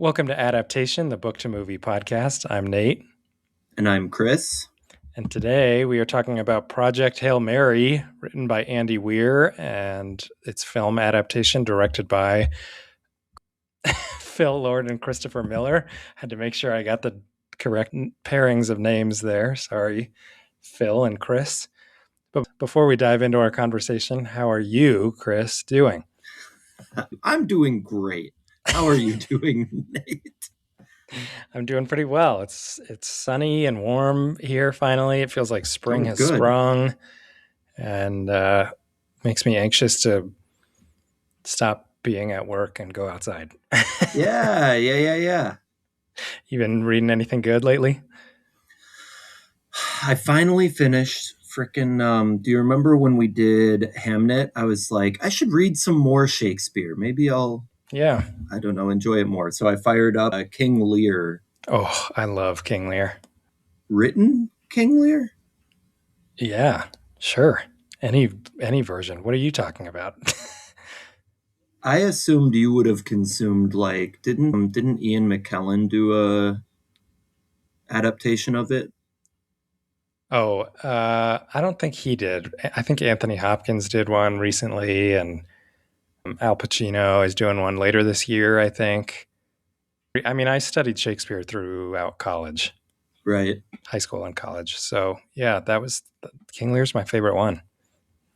Welcome to Adaptation, the book to movie podcast. I'm Nate. And I'm Chris. And today we are talking about Project Hail Mary, written by Andy Weir, and its film adaptation directed by Phil Lord and Christopher Miller. Had to make sure I got the correct pairings of names there. Sorry, Phil and Chris. But before we dive into our conversation, how are you, Chris, doing? I'm doing great. How are you doing, Nate? I'm doing pretty well. It's sunny and warm here finally. It feels like spring has Good. sprung and makes me anxious to stop being at work and go outside. Yeah. You been reading anything good lately? I finally finished freaking. Do you remember when we did Hamnet? I was like, I should read some more Shakespeare. Maybe I'll, I don't know, enjoy it more. So I fired up King Lear. Oh, I love King Lear. Written King Lear? Yeah, sure. Any version. What are you talking about? I assumed you would have consumed didn't Ian McKellen do a adaptation of it? Oh, I don't think he did. I think Anthony Hopkins did one recently, and Al Pacino is doing one later this year, I think. I mean, I studied Shakespeare throughout college. Right. High school and college. So, yeah, King Lear's my favorite one.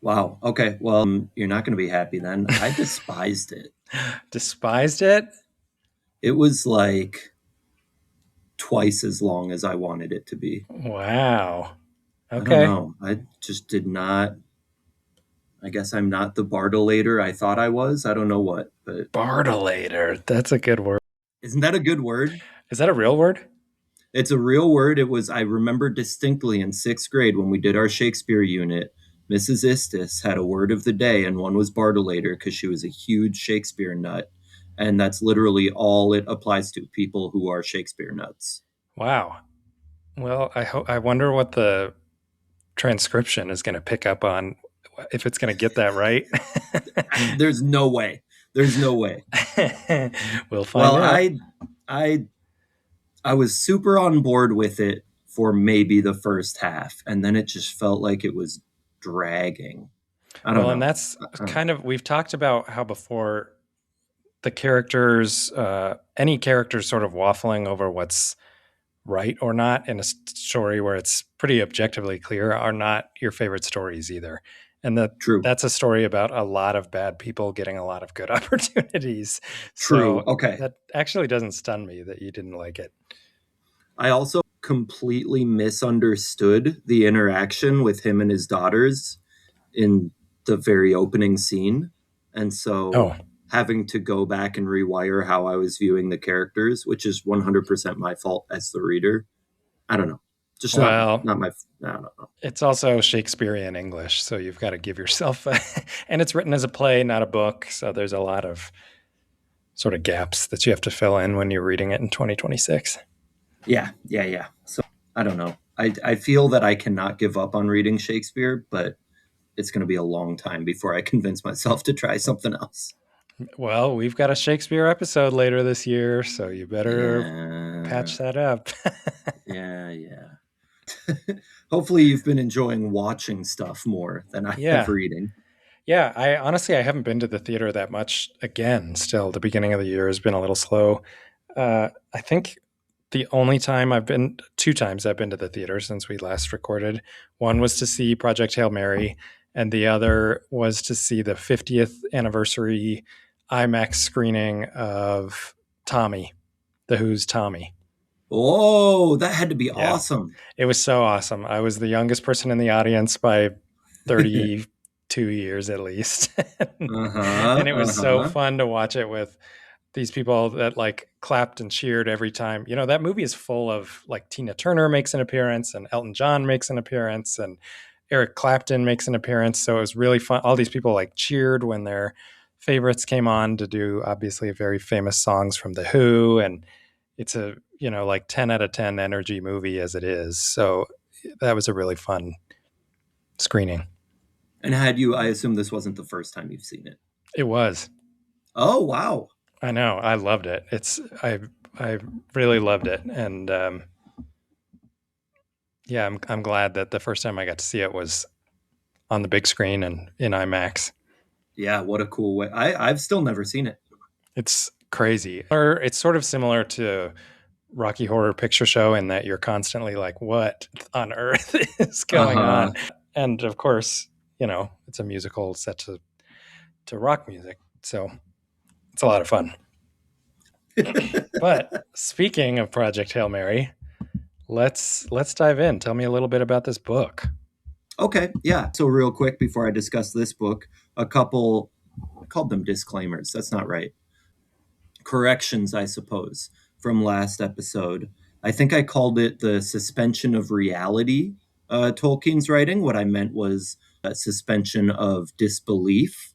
Wow. Okay. Well, you're not going to be happy then. I despised it. Despised it? It was like twice as long as I wanted it to be. Wow. Okay. I don't know. I just did not. I guess I'm not the Bartolator I thought I was. I don't know what, but Bartolator. That's a good word. Isn't that a good word? Is that a real word? It's a real word. I remember distinctly in sixth grade when we did our Shakespeare unit, Mrs. Istis had a word of the day, and one was Bartolator because she was a huge Shakespeare nut. And that's literally all it applies to, people who are Shakespeare nuts. Wow. Well, I wonder what the transcription is going to pick up on, if it's going to get that right. There's no way. We'll find out. I was super on board with it for maybe the first half, and then it just felt like it was dragging. I don't know. And that's kind of, we've talked about how before the characters, any characters sort of waffling over what's right or not in a story where it's pretty objectively clear are not your favorite stories either. And that's a story about a lot of bad people getting a lot of good opportunities. True. So okay. That actually doesn't stun me that you didn't like it. I also completely misunderstood the interaction with him and his daughters in the very opening scene. And so having to go back and rewire how I was viewing the characters, which is 100% my fault as the reader. I don't know. Just not my. I don't know. It's also Shakespearean English, so you've got to give yourself and it's written as a play, not a book. So there's a lot of sort of gaps that you have to fill in when you're reading it in 2026. Yeah. So I don't know. I feel that I cannot give up on reading Shakespeare, but it's going to be a long time before I convince myself to try something else. Well, we've got a Shakespeare episode later this year, so you better patch that up. Yeah. Hopefully you've been enjoying watching stuff more than I have reading. Yeah, I haven't been to the theater that much again. Still, the beginning of the year has been a little slow. I think the only time two times I've been to the theater since we last recorded. One was to see Project Hail Mary, and the other was to see the 50th anniversary IMAX screening of Tommy, The Who's Tommy. Oh, that had to be awesome. It was so awesome. I was the youngest person in the audience by 32 years at least. And it was so fun to watch it with these people that like clapped and cheered every time. You know, that movie is full of like Tina Turner makes an appearance and Elton John makes an appearance and Eric Clapton makes an appearance. So it was really fun. All these people like cheered when their favorites came on to do obviously very famous songs from The Who. And it's a, like 10 out of 10 energy movie as it is. So that was a really fun screening. And I assume this wasn't the first time you've seen it? It was. Oh, wow. I know. I loved it. I really loved it. And yeah, I'm glad that the first time I got to see it was on the big screen and in IMAX. Yeah, what a cool way. I've still never seen it. It's crazy. Or it's sort of similar to Rocky Horror Picture Show in that you're constantly like, what on earth is going on? And of course, it's a musical set to rock music. So it's a lot of fun. But speaking of Project Hail Mary, let's dive in. Tell me a little bit about this book. Okay, yeah. So real quick before I discuss this book, a couple, I called them disclaimers. That's not right. Corrections, I suppose, from last episode. I think I called it the suspension of reality, Tolkien's writing. What I meant was a suspension of disbelief.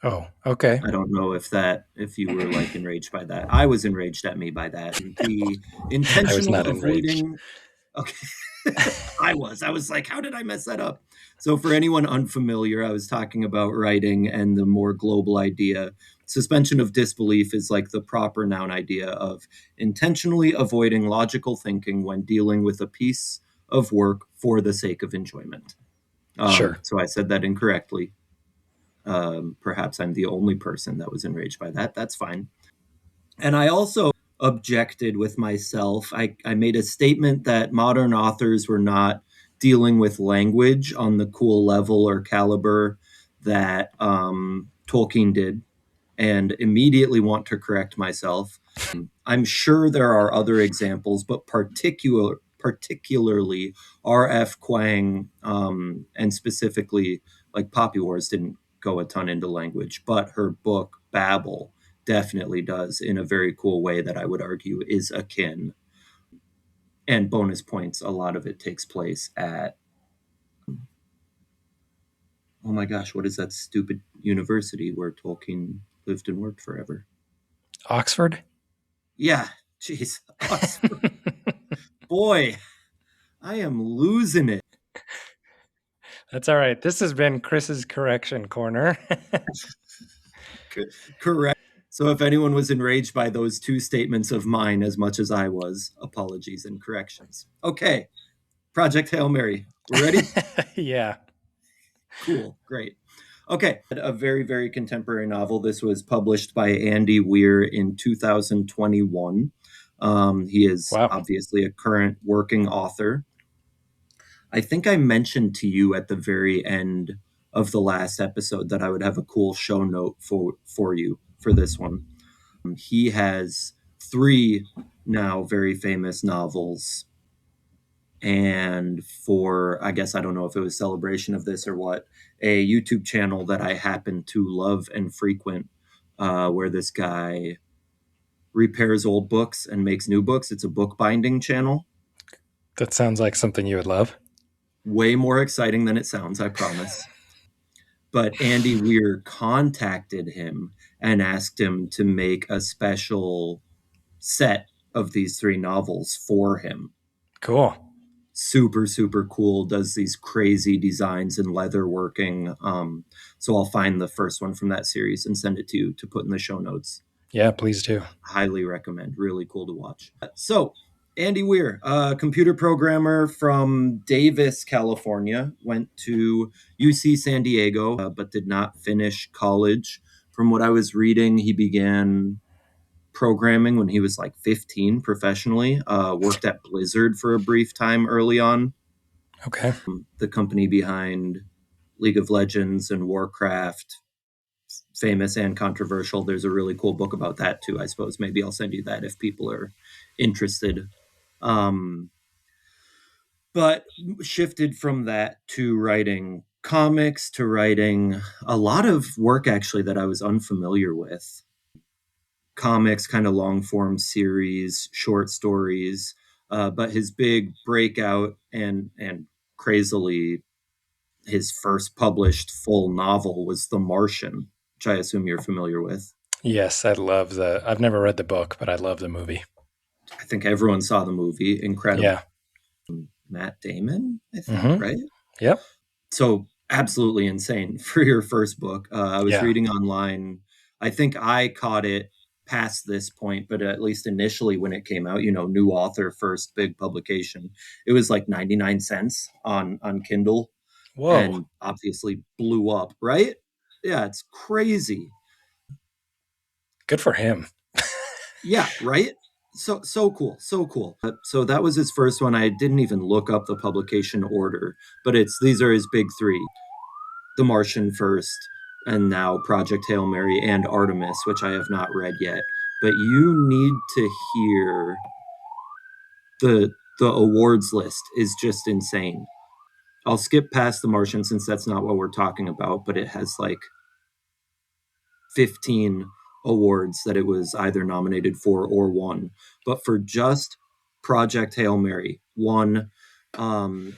Oh, okay. I don't know if you were like enraged by that. I was enraged at me by that. The intentional avoiding. Okay. I was like, how did I mess that up? So for anyone unfamiliar, I was talking about writing and the more global idea. Suspension of disbelief is like the proper noun idea of intentionally avoiding logical thinking when dealing with a piece of work for the sake of enjoyment. Sure. So I said that incorrectly. Perhaps I'm the only person that was enraged by that. That's fine. And I also objected with myself. I made a statement that modern authors were not dealing with language on the cool level or caliber that Tolkien did, and immediately want to correct myself. I'm sure there are other examples, but particularly R.F. Kuang, and specifically like Poppy Wars didn't go a ton into language, but her book Babel definitely does in a very cool way that I would argue is akin. And bonus points, a lot of it takes place at, oh my gosh, what is that stupid university where Tolkien lived and worked forever? Oxford? Yeah, jeez. Oxford. Boy, I am losing it. That's all right. This has been Chris's correction corner. Correct. So if anyone was enraged by those two statements of mine as much as I was, apologies and corrections. Okay. Project Hail Mary. We're ready? Yeah. Cool. Great. Okay. A very, very contemporary novel. This was published by Andy Weir in 2021. He is obviously a current working author. I think I mentioned to you at the very end of the last episode that I would have a cool show note for you for this one. He has 3 now very famous novels. And for, I guess, I don't know if it was celebration of this or what, a YouTube channel that I happen to love and frequent, where this guy repairs old books and makes new books. It's a bookbinding channel. That sounds like something you would love. Way more exciting than it sounds, I promise. But Andy Weir contacted him and asked him to make a special set of these 3 novels for him. Cool. Super, super cool. Does these crazy designs and leather working. So I'll find the first one from that series and send it to you to put in the show notes. Yeah, please do. Highly recommend. Really cool to watch. So Andy Weir, a computer programmer from Davis, California, went to UC San Diego, but did not finish college. From what I was reading, he began programming when he was like 15 professionally, worked at Blizzard for a brief time early on. Okay. The company behind League of Legends and Warcraft, famous and controversial. There's a really cool book about that too, I suppose. Maybe I'll send you that if people are interested. But shifted from that to writing comics, to writing a lot of work actually that I was unfamiliar with. Comics, kind of long form series, short stories. But his big breakout and crazily his first published full novel was The Martian, which I assume you're familiar with. Yes, I've never read the book, but I love the movie. I think everyone saw the movie. Incredible. Yeah. Matt Damon, I think, right? Yep. So absolutely insane for your first book. I was reading online. I think I caught it past this point, but at least initially when it came out, new author, first big publication, it was like 99 cents on Kindle. Whoa. And obviously blew up, right? Yeah, it's crazy. Good for him. Yeah, right? So cool, so cool. So that was his first one. I didn't even look up the publication order, but these are his big three. The Martian first, and now Project Hail Mary and Artemis, which I have not read yet. But you need to hear the awards list is just insane. I'll skip past The Martian since that's not what we're talking about, but it has like 15 awards that it was either nominated for or won. But for just Project Hail Mary, won the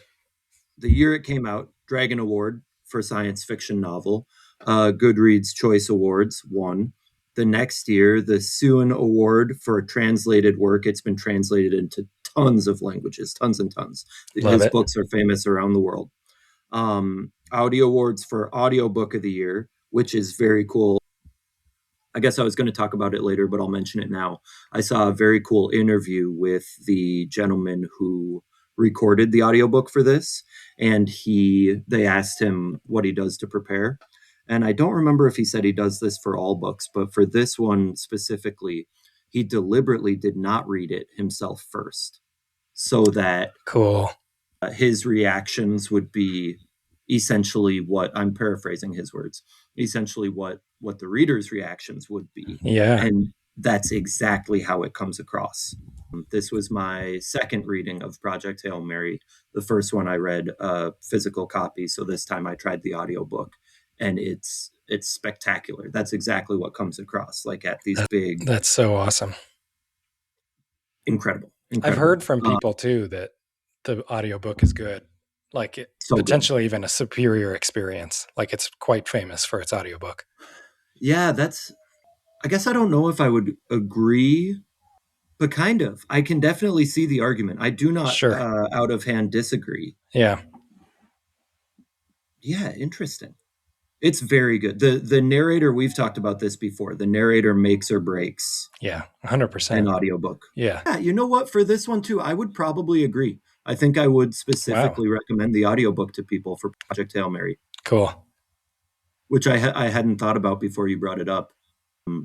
year it came out, Dragon Award for science fiction novel, Goodreads Choice Awards, won. The next year, the Suen Award for translated work. It's been translated into tons of languages, tons and tons. His books are famous around the world. Audio Awards for Audiobook of the Year, which is very cool. I guess I was going to talk about it later, but I'll mention it now. I saw a very cool interview with the gentleman who recorded the audiobook for this, and they asked him what he does to prepare. And I don't remember if he said he does this for all books, but for this one specifically, he deliberately did not read it himself first, so that cool his reactions would be essentially what I'm paraphrasing his words, essentially what the reader's reactions would be. Yeah. And that's exactly how it comes across. This was my second reading of Project Hail Mary. The first one I read a physical copy, so this time I tried the audiobook, and it's spectacular. That's exactly what comes across, like at these big. That's so awesome. Incredible. I've heard from people too that the audiobook is good. Like potentially even a superior experience. Like it's quite famous for its audiobook. Yeah, I guess I don't know if I would agree, but kind of. I can definitely see the argument. I do not out of hand disagree. Yeah. Yeah, interesting. It's very good. The narrator, we've talked about this before. The narrator makes or breaks. Yeah, 100%. An audiobook. Yeah. You know what? For this one too, I would probably agree. I think I would specifically recommend the audiobook to people for Project Hail Mary. Cool. Which I hadn't thought about before you brought it up.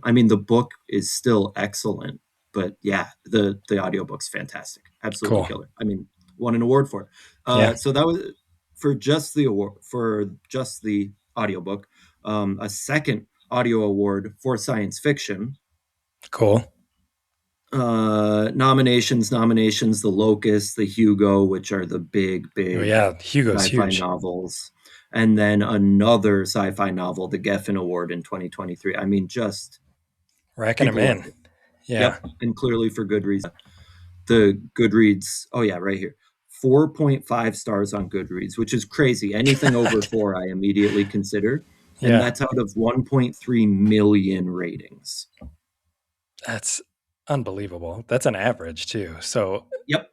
I mean, the book is still excellent, but yeah, the audiobook's fantastic. Absolutely killer. I mean, won an award for it. So that was for just the award, for just the audiobook. A second audio award for science fiction. Cool. Nominations, The Locust, the Hugo, which are the big Hugo's sci-fi huge novels. And then another sci-fi novel, the Geffen Award in 2023. I mean, just racking them in. Yeah. Yep. And clearly for good reason. The Goodreads, right here. 4.5 stars on Goodreads, which is crazy. Anything over 4, I immediately consider. And that's out of 1.3 million ratings. That's unbelievable. That's an average too. So, yep.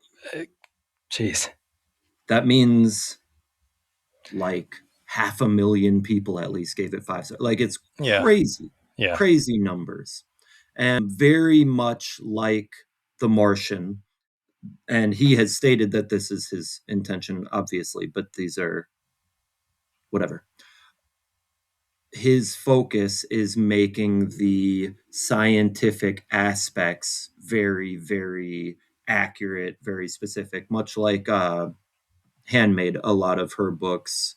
Jeez. That means like 500,000 people at least gave it 5 stars. Like it's crazy. Yeah. Crazy numbers. And very much like The Martian. And he has stated that this is his intention, obviously, but these are whatever. His focus is making the scientific aspects very, very accurate, very specific, much like Handmade, a lot of her books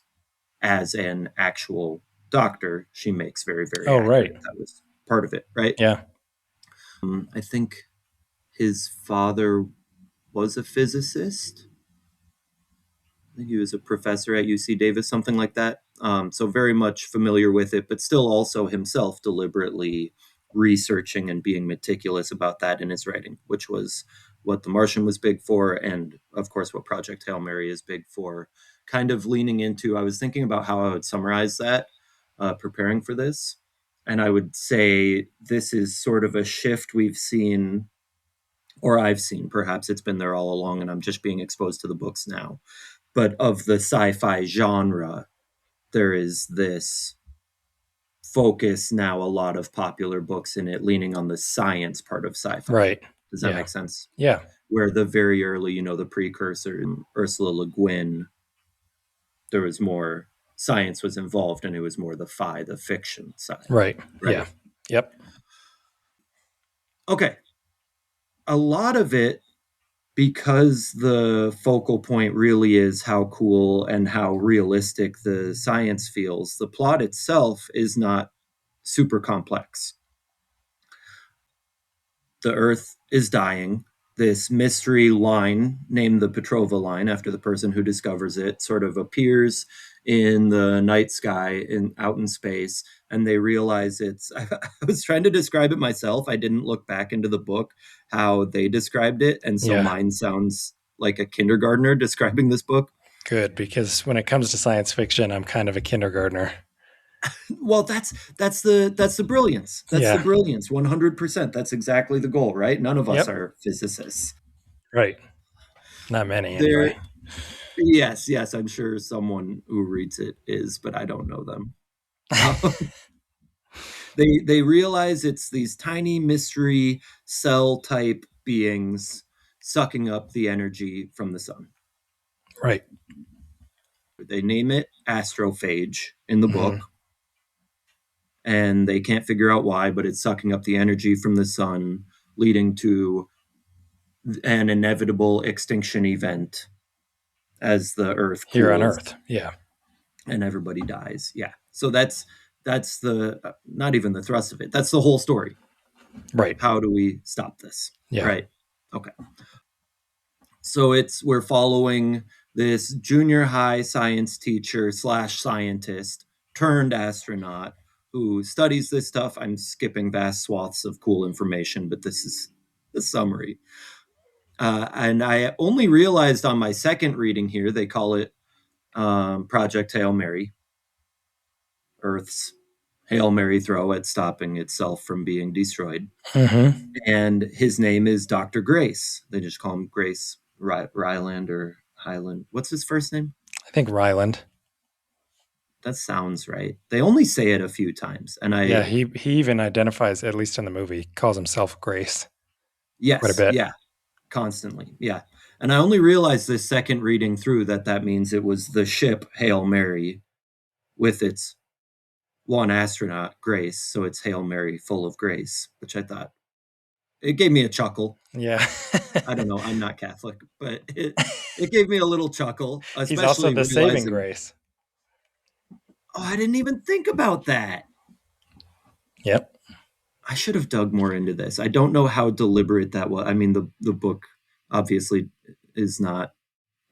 as an actual doctor, she makes very, very accurate. Right. That was part of it, right? Yeah. I think his father was a physicist. I think he was a professor at UC Davis, something like that. So very much familiar with it, but still also himself deliberately researching and being meticulous about that in his writing, which was what The Martian was big for. And of course, what Project Hail Mary is big for. Kind of leaning into, I was thinking about how I would summarize that, preparing for this. And I would say this is sort of a shift we've seen, or I've seen, perhaps it's been there all along and I'm just being exposed to the books now. But of the sci-fi genre, there is this focus now a lot of popular books in it leaning on the science part of sci-fi. Right. Does that make sense? Yeah. Where the very early, the precursor in Ursula Le Guin, there was more science was involved, and it was more the fiction side. Right. Yeah. Yep. Okay. A lot of it, because the focal point really is how cool and how realistic the science feels, the plot itself is not super complex. The Earth is dying. This mystery line, named the Petrova line after the person who discovers it, sort of appears in the night sky out in space, and they realize I was trying to describe it myself. I didn't look back into the book how they described it, and so mine sounds like a kindergartner describing this book. Good, because when it comes to science fiction, I'm kind of a kindergartner. Well, that's the brilliance. That's the brilliance. 100%. That's exactly the goal, right? None of us are physicists. Right. Not many, anyway. Yes. I'm sure someone who reads it is, but I don't know them. They realize it's these tiny mystery cell type beings sucking up the energy from the sun. Right. They name it astrophage in the book. And they can't figure out why, but it's sucking up the energy from the sun, leading to an inevitable extinction event as the Earth cools. Here on Earth, yeah. And everybody dies, yeah. So that's the, not even the thrust of it. That's the whole story. Right. How do we stop this? Yeah. Right. Okay. So we're following this junior high science teacher / scientist turned astronaut who studies this stuff. I'm skipping vast swaths of cool information, but this is the summary. And I only realized on my second reading here, they call it Project Hail Mary, Earth's Hail Mary throw at stopping itself from being destroyed. And his name is Dr. Grace. They just call him Grace Ryland or Highland. What's his first name? I think Ryland. That sounds right. They only say it a few times. And he even identifies, at least in the movie, calls himself Grace. Yes. Quite a bit. Yeah. Constantly. Yeah. And I only realized this second reading through that means it was the ship Hail Mary with its one astronaut, Grace. So it's Hail Mary full of grace, which I thought it gave me a chuckle. Yeah. I don't know. I'm not Catholic, but it gave me a little chuckle. He's also the saving grace. Oh, I didn't even think about that. Yep. I should have dug more into this. I don't know how deliberate that was. I mean, the book obviously is not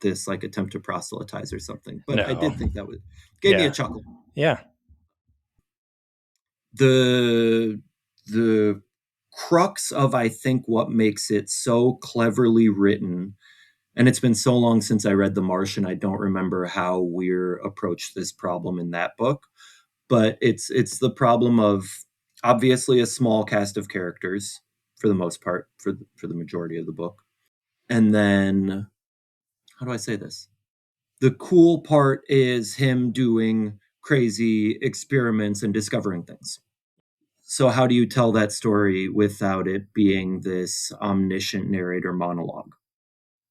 this like attempt to proselytize or something, but I did think that gave me a chuckle. Yeah. The crux of, I think, what makes it so cleverly written, and it's been so long since I read The Martian, I don't remember how Weir approached this problem in that book, but it's the problem of obviously a small cast of characters for the most part, for the majority of the book. And then, how do I say this? The cool part is him doing crazy experiments and discovering things. So how do you tell that story without it being this omniscient narrator monologue?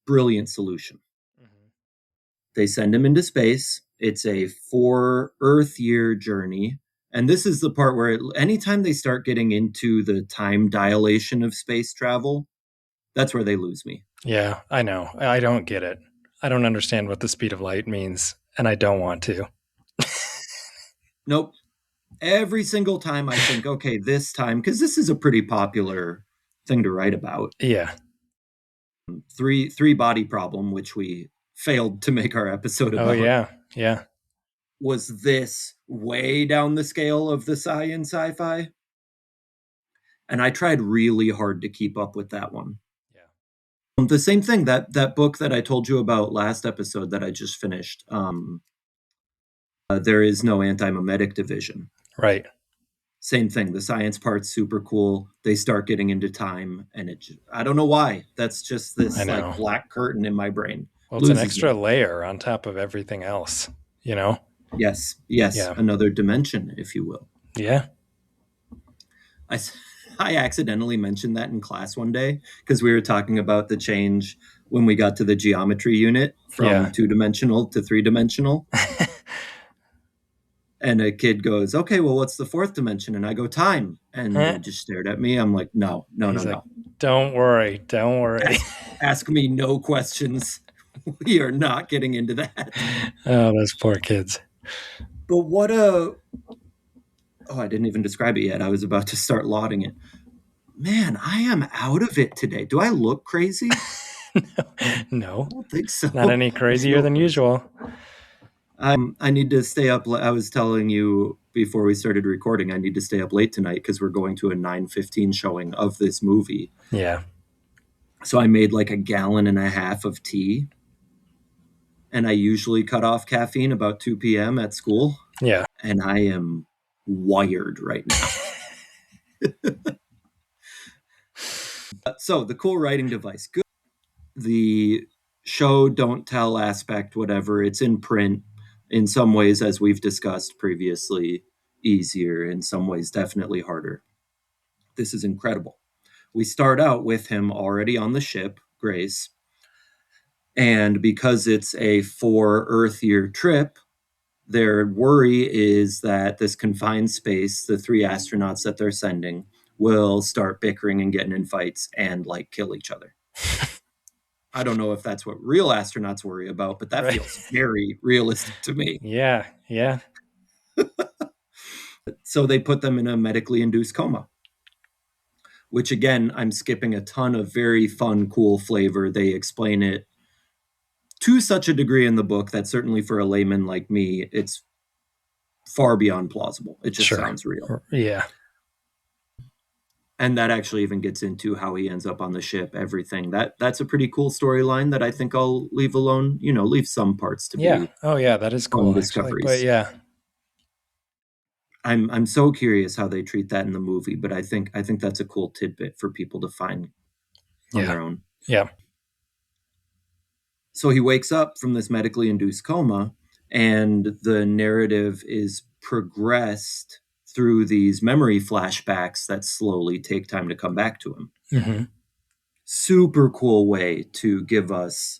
Brilliant solution. They send him into space. It's a 4 Earth year journey. And this is the part where anytime they start getting into the time dilation of space travel, that's where they lose me. Yeah, I know. I don't get it. I don't understand what the speed of light means, and I don't want to. Nope. Every single time I think, okay, this time, because this is a pretty popular thing to write about. Yeah. Three body problem, which we failed to make our episode about. Oh, yeah. Was this way down the scale of the sci-fi? And I tried really hard to keep up with that one. Yeah. The same thing, that book that I told you about last episode that I just finished, There Is No Anti-Memetic Division. Right. Same thing. The science part's super cool. They start getting into time, and I don't know why. That's just this like black curtain in my brain. Well, it's an extra layer on top of everything else, you know? Yes. Yeah. Another dimension, if you will. Yeah. I accidentally mentioned that in class one day because we were talking about the change when we got to the geometry unit from 2-dimensional to 3-dimensional. And a kid goes, okay, well, what's the 4th dimension? And I go, time. And they just stared at me. I'm like, no. Don't worry. Ask me no questions. We are not getting into that. Oh, those poor kids. But I didn't even describe it yet. I was about to start lauding it. Man, I am out of it today. Do I look crazy? No. I don't think so. Not any crazier than usual. I need to stay up. I was telling you before we started recording, I need to stay up late tonight because we're going to a 9:15 showing of this movie. Yeah. So I made like a gallon and a half of tea. And I usually cut off caffeine about 2 p.m. at school. Yeah. And I am wired right now. So the cool writing device. Good. The show don't tell aspect, whatever. It's in print. In some ways, as we've discussed previously, easier. In some ways, definitely harder. This is incredible. We start out with him already on the ship, Grace. And because it's a 4 Earth year trip, their worry is that this confined space, the 3 astronauts that they're sending, will start bickering and getting in fights and like kill each other. I don't know if that's what real astronauts worry about, but that feels very realistic to me. Yeah. So they put them in a medically induced coma, which again, I'm skipping a ton of very fun, cool flavor. They explain it to such a degree in the book that certainly for a layman like me, it's far beyond plausible. It just sounds real. Yeah. And that actually even gets into how he ends up on the ship, everything. That's a pretty cool storyline that I think I'll leave alone, leave some parts to be. Oh yeah, that is cool. Discoveries. But yeah. I'm so curious how they treat that in the movie, but I think that's a cool tidbit for people to find on their own. Yeah. So he wakes up from this medically induced coma, and the narrative is progressed through these memory flashbacks that slowly take time to come back to him. Mm-hmm. Super cool way to give us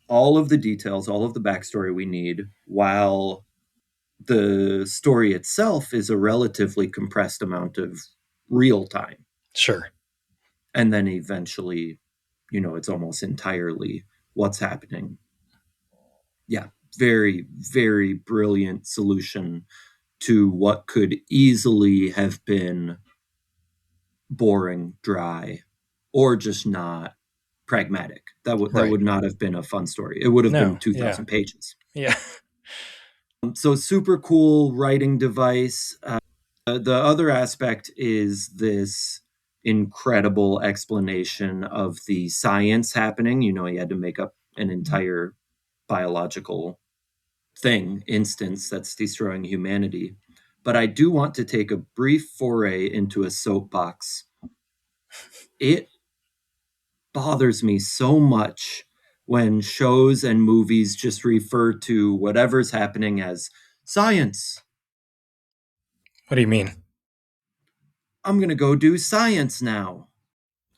all of the details, all of the backstory we need, while the story itself is a relatively compressed amount of real time. Sure. And then eventually, it's almost entirely what's happening. Yeah, very, very brilliant solution to what could easily have been boring, dry, or just not pragmatic. That would not have been a fun story. It would have been 2,000 pages. Yeah. So super cool writing device. The other aspect is this incredible explanation of the science happening. He had to make up an entire biological instance that's destroying humanity. But I do want to take a brief foray into a soapbox. It bothers me so much when shows and movies just refer to whatever's happening as science. What do you mean? I'm going to go do science now.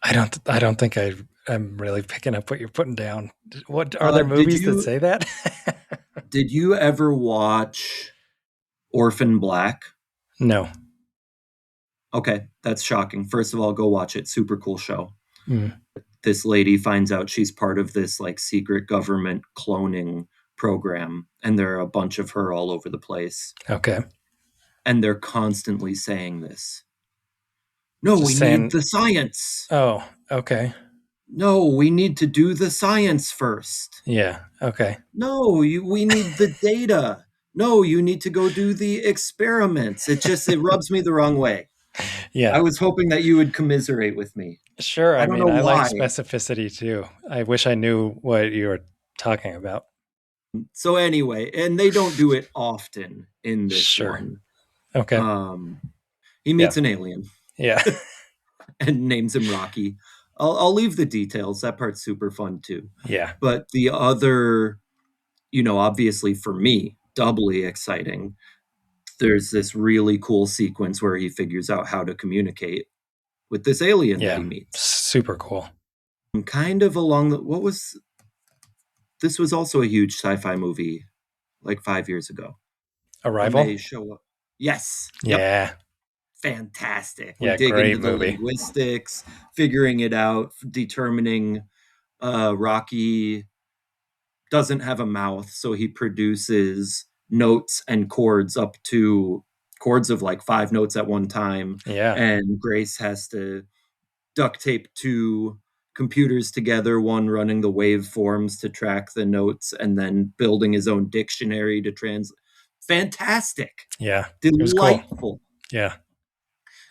I don't think I'm really picking up what you're putting down. What are there movies that say that? Did you ever watch Orphan Black? No. Okay, that's shocking. First of all, go watch it. Super cool show. Mm. This lady finds out she's part of this like secret government cloning program, and there are a bunch of her all over the place. Okay. And they're constantly saying this. No, need the science. Oh, okay. No, we need to do the science first. Yeah, okay. No, we need the data. No, you need to go do the experiments. It rubs me the wrong way. Yeah. I was hoping that you would commiserate with me. Sure. I mean, I like specificity too. I wish I knew what you were talking about. So anyway, and they don't do it often in this one. Okay. He meets an alien. Yeah. And names him Rocky. I'll leave the details. That part's super fun too. Yeah. But the other, obviously for me, doubly exciting. there's this really cool sequence where he figures out how to communicate with this alien that he meets. Super cool. Kind of along the this was also a huge sci-fi movie like 5 years ago. Arrival? When they show up. Yes. Yeah. Yep. Fantastic. We Yeah, dig great into the movie. linguistics, figuring it out, determining Rocky doesn't have a mouth, so he produces notes and chords up to chords of like 5 notes at one time. Yeah. And Grace has to duct tape 2 computers together, one running the waveforms to track the notes and then building his own dictionary to translate. Fantastic. Yeah. Delightful. It was cool. Yeah.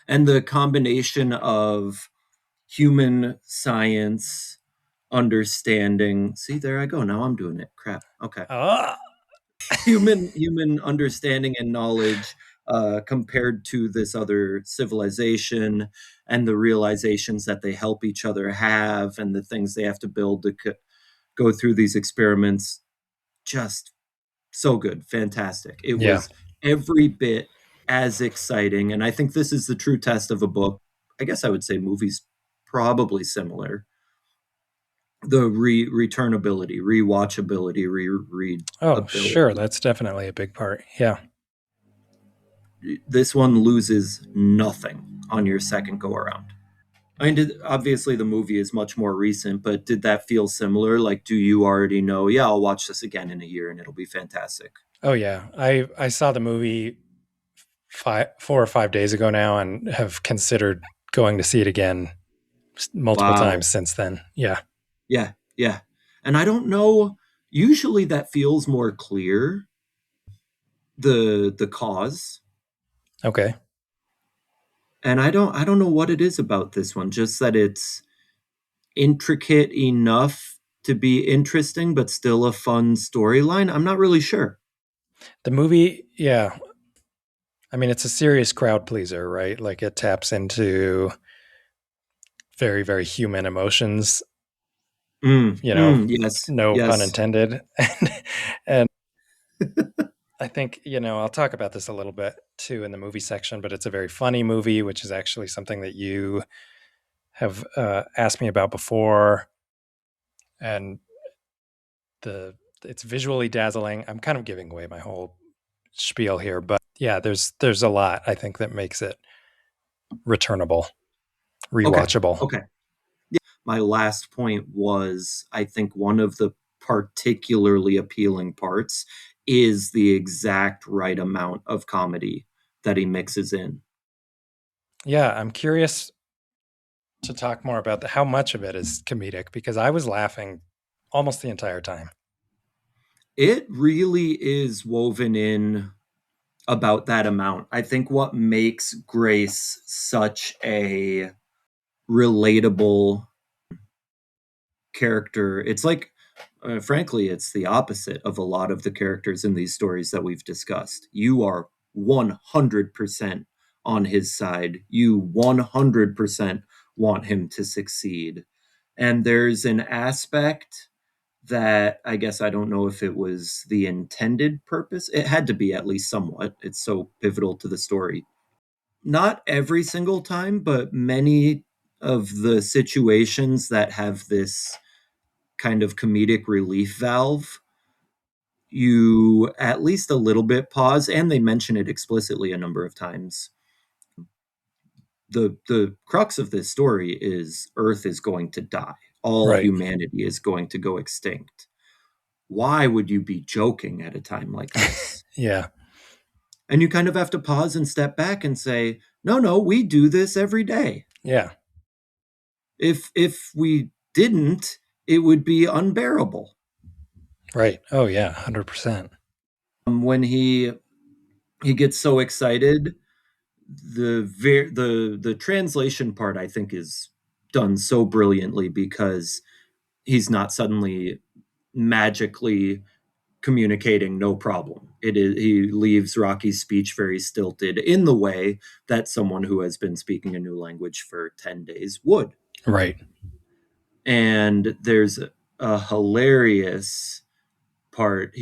And the combination of human science, understanding. See, there I go. Now I'm doing it. Crap. Okay. Human understanding and knowledge compared to this other civilization, and the realizations that they help each other have, and the things they have to build to go through these experiments. Just so good. Fantastic. It was every bit as exciting. And I think this is the true test of a book. I guess I would say movies probably similar. The returnability, rewatchability, rereadability. Oh, sure. That's definitely a big part. Yeah. This one loses nothing on your second go around. I mean, obviously the movie is much more recent, but did that feel similar? Like, do you already know, yeah, I'll watch this again in a year and it'll be fantastic? Oh, yeah. I saw the movie 4 or 5 days ago now and have considered going to see it again multiple times since then. Yeah. Yeah. Yeah. And I don't know, usually that feels more clear, the cause. Okay. And I don't know what it is about this one, just that it's intricate enough to be interesting, but still a fun storyline. I'm not really sure. The movie, yeah. I mean, it's a serious crowd pleaser, right? Like it taps into very, very human emotions. Yes. No pun intended. And I think, I'll talk about this a little bit too in the movie section, but it's a very funny movie, which is actually something that you have asked me about before. And it's visually dazzling. I'm kind of giving away my whole spiel here, but yeah, there's a lot I think that makes it returnable, rewatchable. Okay. Yeah. My last point was, I think one of the particularly appealing parts is the exact right amount of comedy that he mixes in. Yeah, I'm curious to talk more about how much of it is comedic, because I was laughing almost the entire time. It really is woven in about that amount. I think what makes Grace such a relatable character, it's like, frankly, it's the opposite of a lot of the characters in these stories that we've discussed. You are 100% on his side. You 100% want him to succeed. And there's an aspect that I guess I don't know if it was the intended purpose. It had to be, at least somewhat. It's so pivotal to the story. Not every single time, but many of the situations that have this kind of comedic relief valve, you at least a little bit pause, and they mention it explicitly a number of times. The crux of this story is Earth is going to die. All humanity is going to go extinct. Why would you be joking at a time like this? Yeah. And you kind of have to pause and step back and say, no, we do this every day. Yeah. If we didn't, it would be unbearable. Right. Oh yeah, 100%. When he gets so excited, the translation part, I think, is done so brilliantly, because he's not suddenly magically communicating no problem. He leaves Rocky's speech very stilted, in the way that someone who has been speaking a new language for 10 days would. Right. And there's a hilarious part,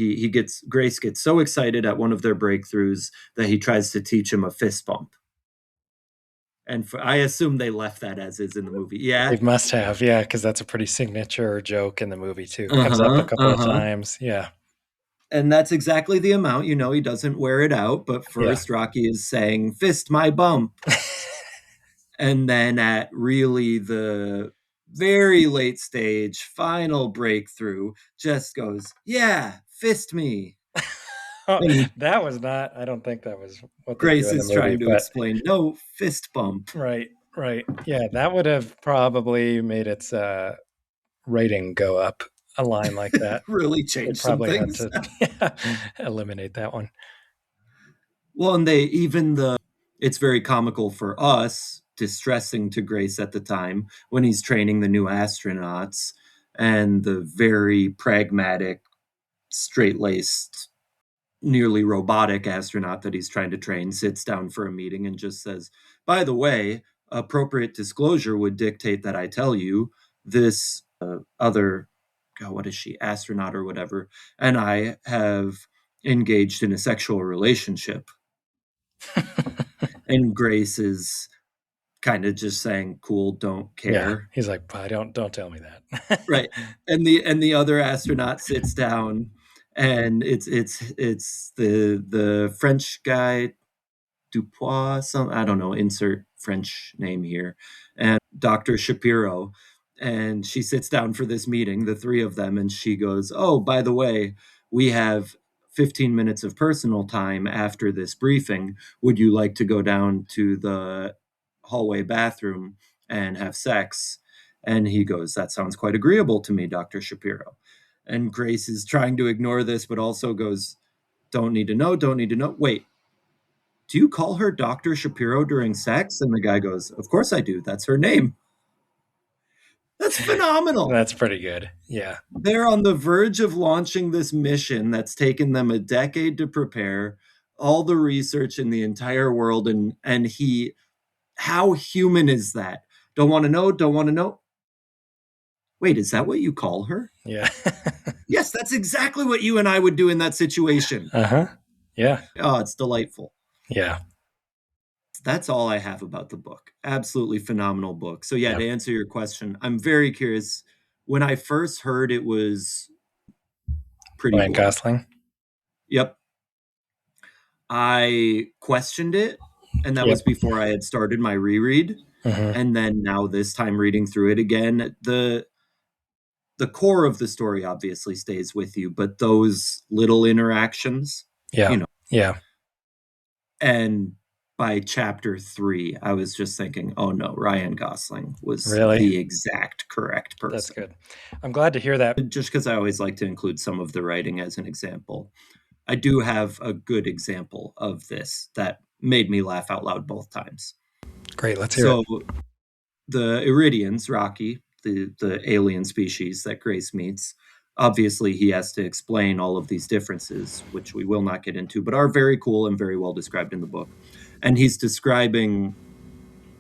Grace gets so excited at one of their breakthroughs that he tries to teach him a fist bump. And I assume they left that as is in the movie. Yeah. They must have, yeah, because that's a pretty signature joke in the movie too. Comes up a couple of times. Yeah. And that's exactly the amount. He doesn't wear it out, but first Rocky is saying, "Fist my bump." And then at really the very late stage, final breakthrough, just goes, "Yeah, fist me." That was not, I don't think that was what Grace is trying to explain. No, fist bump. Right. Yeah, that would have probably made its rating go up. A line like that really changed some things. Had to eliminate that one. Well, and it's very comical for us, distressing to Grace at the time when he's training the new astronauts, and the very pragmatic, straight-laced, nearly robotic astronaut that he's trying to train sits down for a meeting and just says, "By the way, appropriate disclosure would dictate that I tell you this other, what is she, astronaut or whatever, and I have engaged in a sexual relationship." And Grace is kind of just saying, "Cool, don't care." Yeah, he's like, don't tell me that." Right. And the other astronaut sits down, and it's the French guy, Dupois, I don't know, insert French name here, and Dr. Shapiro. And she sits down for this meeting, the three of them, and she goes, "Oh, by the way, we have 15 minutes of personal time after this briefing. Would you like to go down to the hallway bathroom and have sex?" And he goes, "That sounds quite agreeable to me, Dr. Shapiro." And Grace is trying to ignore this, but also goes, don't need to know. Wait, do you call her Dr. Shapiro during sex? And the guy goes, "Of course I do. That's her name." That's phenomenal. That's pretty good. Yeah. They're on the verge of launching this mission that's taken them a decade to prepare, all the research in the entire world. And how human is that? Don't want to know. Wait, is that what you call her? Yeah. Yes, that's exactly what you and I would do in that situation. Yeah. Oh, it's delightful. Yeah. That's all I have about the book. Absolutely phenomenal book. So yeah, to answer your question, I'm very curious. When I first heard it was pretty Ryan Gosling. Yep. I questioned it, and that was before I had started my reread. And then now this time reading through it again, the core of the story obviously stays with you, but those little interactions, Yeah. And by chapter 3, I was just thinking, oh no, Ryan Gosling was the exact correct person. That's good. I'm glad to hear that. Just because I always like to include some of the writing as an example. I do have a good example of this that made me laugh out loud both times. Great, let's hear it. So the Iridians, Rocky, the alien species that Grace meets, obviously he has to explain all of these differences, which we will not get into, but are very cool and very well described in the book. And he's describing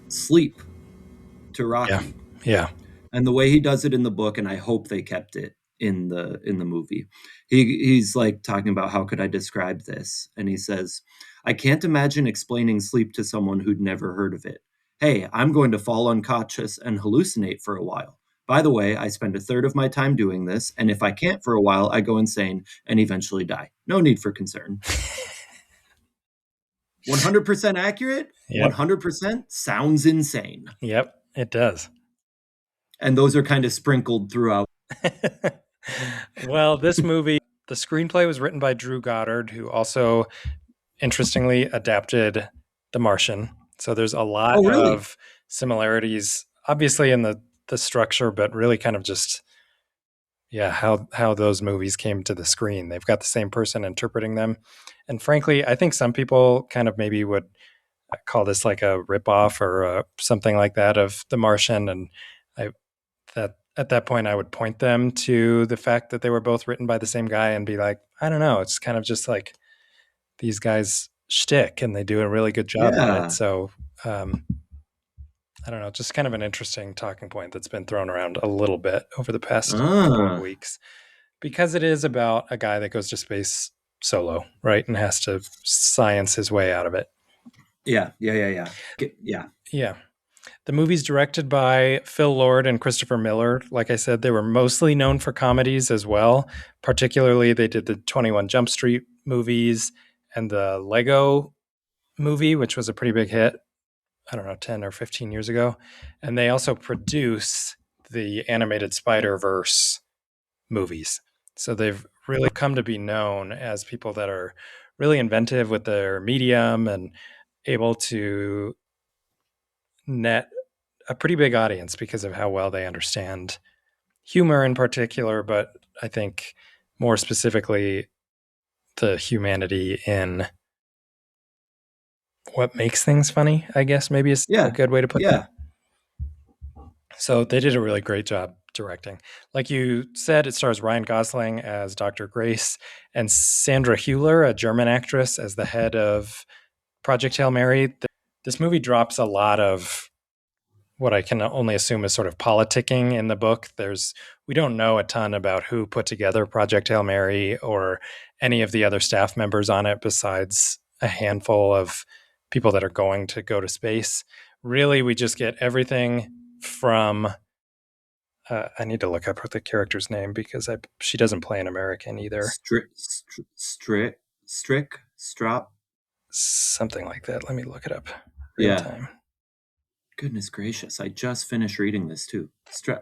sleep to Rocky. Yeah. And the way he does it in the book, and I hope they kept it in the movie, he's like talking about, how could I describe this? And he says, "I can't imagine explaining sleep to someone who'd never heard of it. Hey, I'm going to fall unconscious and hallucinate for a while. By the way, I spend a third of my time doing this, and if I can't for a while, I go insane and eventually die. No need for concern." 100% accurate, 100% sounds insane. Yep, it does. And those are kind of sprinkled throughout. Well, this movie, the screenplay was written by Drew Goddard, who also, interestingly, adapted The Martian. So there's a lot of similarities, obviously in the structure, but really kind of just, how those movies came to the screen. They've got the same person interpreting them. And frankly, I think some people kind of maybe would call this like a ripoff or something like that of The Martian. And at that point, I would point them to the fact that they were both written by the same guy and be like, I don't know, it's kind of just like these guys shtick and they do a really good job at it. So I don't know, just kind of an interesting talking point that's been thrown around a little bit over the past couple of weeks. because it is about a guy that goes to space solo, right, and has to science his way out of it. Yeah. The movie's directed by Phil Lord and Christopher Miller. Like I said, they were mostly known for comedies as well. Particularly, they did the 21 Jump Street movies and the Lego movie, which was a pretty big hit, I don't know, 10 or 15 years ago. And they also produce the animated Spider-Verse movies. So they've really come to be known as people that are really inventive with their medium and able to net a pretty big audience because of how well they understand humor in particular, but I think more specifically the humanity in what makes things funny, I guess maybe is a good way to put it. So they did a really great job directing. Like you said, it stars Ryan Gosling as Dr. Grace and Sandra Hüller, a German actress, as the head of Project Hail Mary. This movie drops a lot of what I can only assume is sort of politicking in the book. We don't know a ton about who put together Project Hail Mary or any of the other staff members on it besides a handful of people that are going to go to space. Really, we just get everything from I need to look up the character's name because she doesn't play an American either. Strop, something like that. Let me look it up real time. Goodness gracious, I just finished reading this too.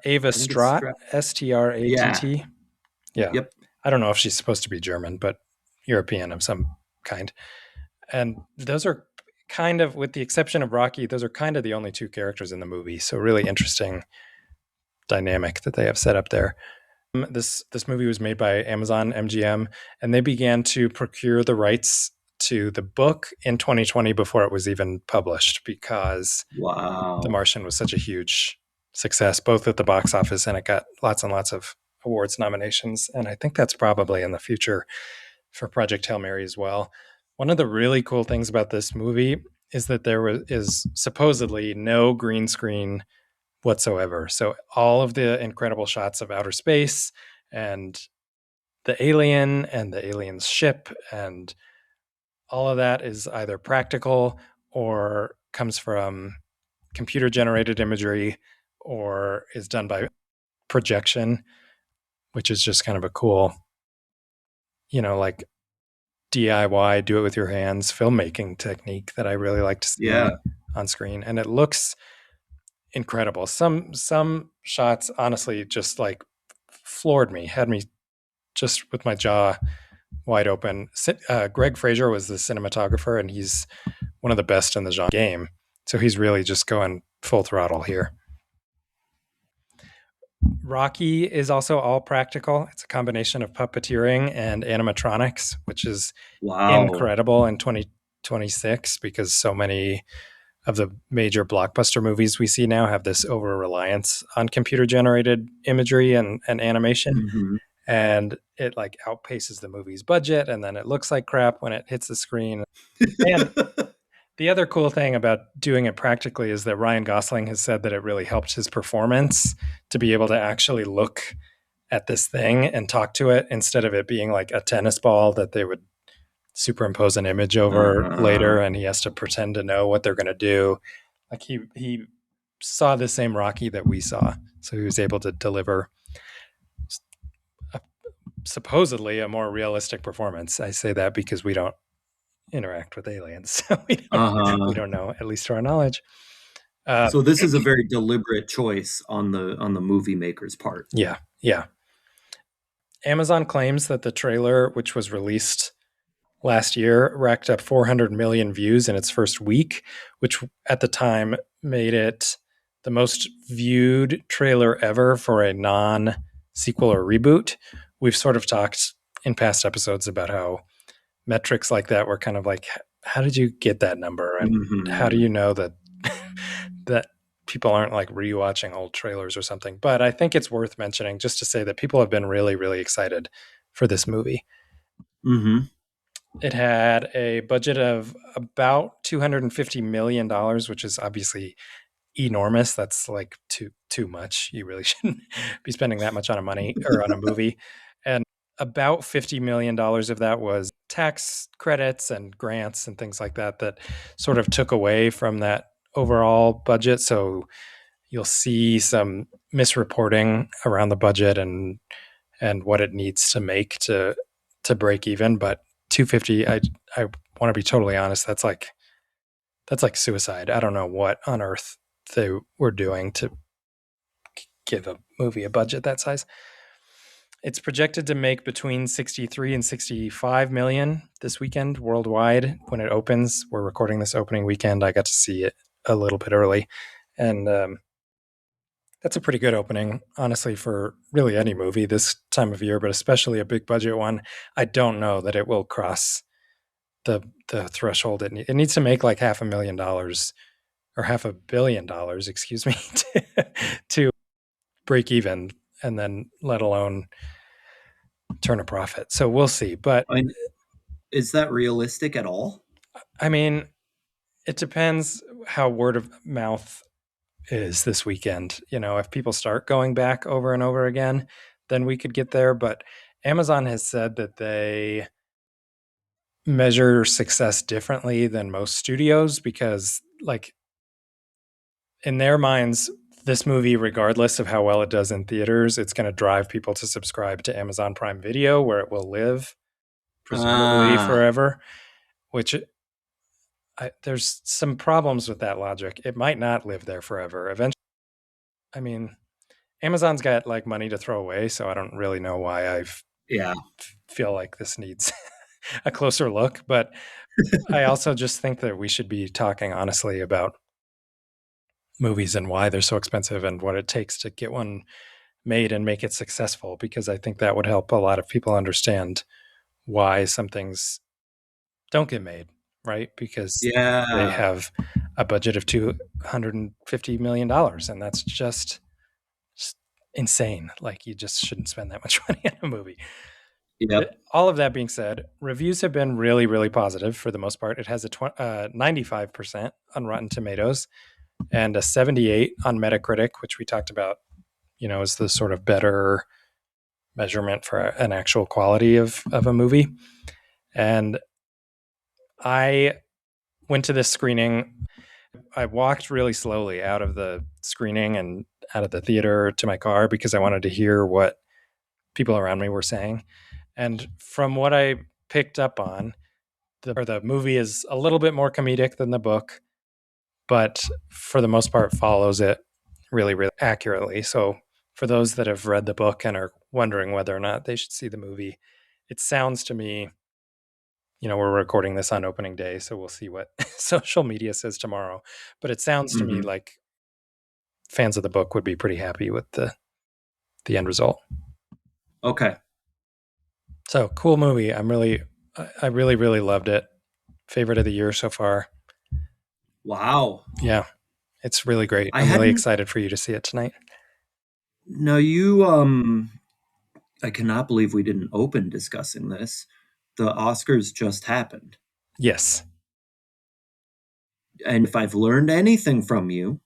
Ava Stratt, Stratt. Yeah. Yep. I don't know if she's supposed to be German, but European of some kind. And those are kind of, with the exception of Rocky, those are kind of the only two characters in the movie. So really interesting dynamic that they have set up there. This movie was made by Amazon MGM, and they began to procure the rights to the book in 2020 before it was even published because The Martian was such a huge success, both at the box office and it got lots and lots of awards nominations. And I think that's probably in the future for Project Hail Mary as well. One of the really cool things about this movie is that there is supposedly no green screen whatsoever. So all of the incredible shots of outer space and the alien and the alien's ship and all of that is either practical or comes from computer generated imagery or is done by projection, which is just kind of a cool, like DIY, do it with your hands filmmaking technique that I really like to see on screen. And it looks incredible. Some shots honestly just like floored me, had me just with my jaw wide open. Greg Fraser was the cinematographer, and he's one of the best in the genre game. So he's really just going full throttle here. Rocky is also all practical. It's a combination of puppeteering and animatronics, which is incredible in 2026 because so many of the major blockbuster movies we see now have this over-reliance on computer-generated imagery and animation. Mm-hmm. And it like outpaces the movie's budget, and then it looks like crap when it hits the screen. And the other cool thing about doing it practically is that Ryan Gosling has said that it really helped his performance to be able to actually look at this thing and talk to it instead of it being like a tennis ball that they would superimpose an image over later, and he has to pretend to know what they're going to do. Like he saw the same Rocky that we saw, so he was able to deliver supposedly a more realistic performance. I say that because we don't interact with aliens, so we don't know, at least to our knowledge. So this is a very deliberate choice on the movie maker's part. Yeah. Amazon claims that the trailer, which was released last year, racked up 400 million views in its first week, which at the time made it the most viewed trailer ever for a non-sequel or reboot. We've sort of talked in past episodes about how metrics like that were kind of like, how did you get that number? And how do you know that that people aren't like rewatching old trailers or something? But I think it's worth mentioning just to say that people have been really, really excited for this movie. Mm-hmm. It had a budget of about $250 million, which is obviously enormous. That's like too much. You really shouldn't be spending that much on a movie. And about $50 million of that was tax credits and grants and things like that that sort of took away from that overall budget. So you'll see some misreporting around the budget and what it needs to make to break even. But 250, I want to be totally honest, that's like suicide. I don't know what on earth they were doing to give a movie a budget that size. It's projected to make between 63 and 65 million this weekend worldwide when it opens. We're recording this opening weekend. I got to see it a little bit early, and that's a pretty good opening, honestly, for really any movie this time of year, but especially a big budget one. I don't know that it will cross the threshold. It needs to make like $500,000 or $500 million, excuse me, to break even, and then let alone turn a profit. So we'll see. But is that realistic at all? I mean, it depends how word of mouth is this weekend. You know, if people start going back over and over again, then we could get there. But Amazon has said that they measure success differently than most studios because, like, in their minds, this movie, regardless of how well it does in theaters, it's going to drive people to subscribe to Amazon Prime Video, where it will live presumably forever, which there's some problems with that logic. It might not live there forever. Eventually, I mean, Amazon's got like money to throw away, so I don't really know why feel like this needs a closer look. But I also just think that we should be talking honestly about movies and why they're so expensive and what it takes to get one made and make it successful, because I think that would help a lot of people understand why some things don't get made, right? Because they have a budget of $250 million, and that's just insane. Like, you just shouldn't spend that much money on a movie. Yep. All of that being said, reviews have been really, really positive for the most part. It has a 95% on Rotten Tomatoes and a 78 on Metacritic, which we talked about, you know, is the sort of better measurement for an actual quality of a movie. And I went to this screening. I walked really slowly out of the screening and out of the theater to my car because I wanted to hear what people around me were saying. And from what I picked up on, the movie is a little bit more comedic than the book, but for the most part follows it really, really accurately. So for those that have read the book and are wondering whether or not they should see the movie, it sounds to me, you know, we're recording this on opening day, so we'll see what social media says tomorrow. But it sounds to me like fans of the book would be pretty happy with the end result. Okay. So cool movie. I really, really loved it. Favorite of the year so far. Wow. Yeah. It's really great. I'm really excited for you to see it tonight. No, I cannot believe we didn't open discussing this. The Oscars just happened. Yes. And if I've learned anything from you,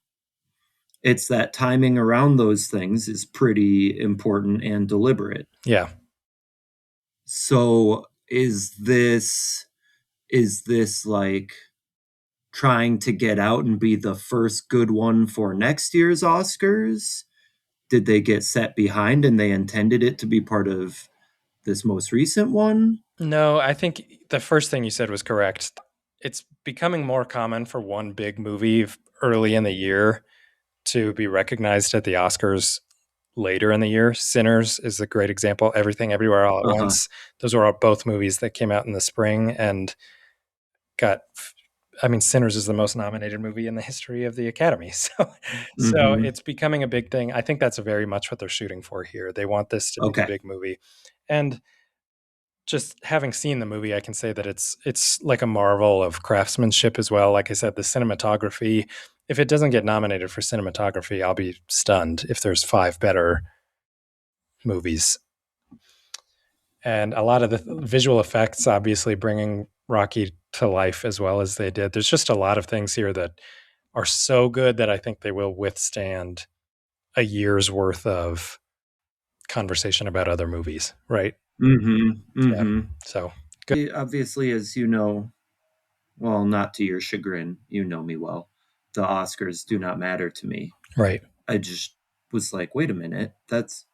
it's that timing around those things is pretty important and deliberate. Yeah. So is this like trying to get out and be the first good one for next year's Oscars? Did they get set behind and they intended it to be part of this most recent one? No, I think the first thing you said was correct. It's becoming more common for one big movie early in the year to be recognized at the Oscars later in the year. Sinners is a great example. Everything Everywhere All at Once. Those were both movies that came out in the spring and Sinners is the most nominated movie in the history of the Academy. So it's becoming a big thing. I think that's very much what they're shooting for here. They want this to be a big movie. And just having seen the movie, I can say that it's like a marvel of craftsmanship as well. Like I said, the cinematography, if it doesn't get nominated for cinematography, I'll be stunned if there's 5 better movies. And a lot of the visual effects, obviously bringing Rocky to life as well as they did. There's just a lot of things here that are so good that I think they will withstand a year's worth of conversation about other movies, right? Mm-hmm. Yeah. So good. Obviously, as you know, well, not to your chagrin, you know me well, the Oscars do not matter to me. Right. I just was like, wait a minute, this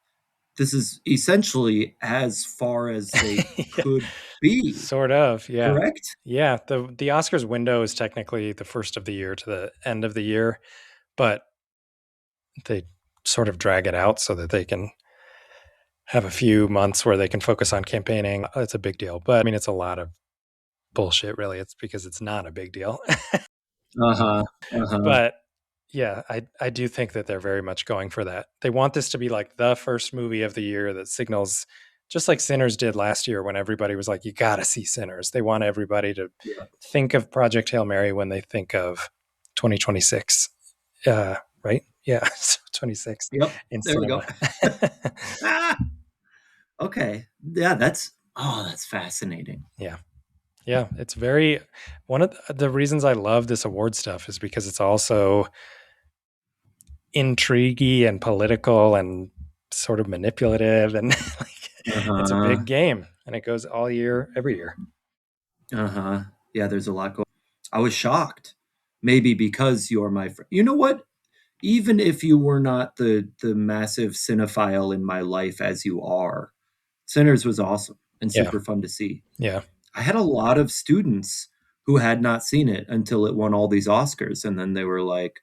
is essentially as far as they could be. Sort of, yeah. Correct? Yeah. The Oscars window is technically the first of the year to the end of the year, but they sort of drag it out so that they can have a few months where they can focus on campaigning. It's a big deal, but I mean, it's a lot of bullshit, really. It's because it's not a big deal. But yeah, I do think that they're very much going for that. They want this to be like the first movie of the year that signals, just like Sinners did last year when everybody was like, you got to see Sinners. They want everybody to think of Project Hail Mary when they think of 2026. Right? Yeah, 26. Yep. In there cinema. We go. Okay. Yeah, that's fascinating. Yeah. Yeah, it's very, one of the reasons I love this award stuff is because it's also intriguey and political and sort of manipulative, and like, it's a big game, and it goes all year, every year. Yeah, there's a lot going. I was shocked, maybe because you're my friend. You know what? Even if you were not the massive cinephile in my life as you are, Sinners was awesome and super fun to see. Yeah. I had a lot of students who had not seen it until it won all these Oscars. And then they were like,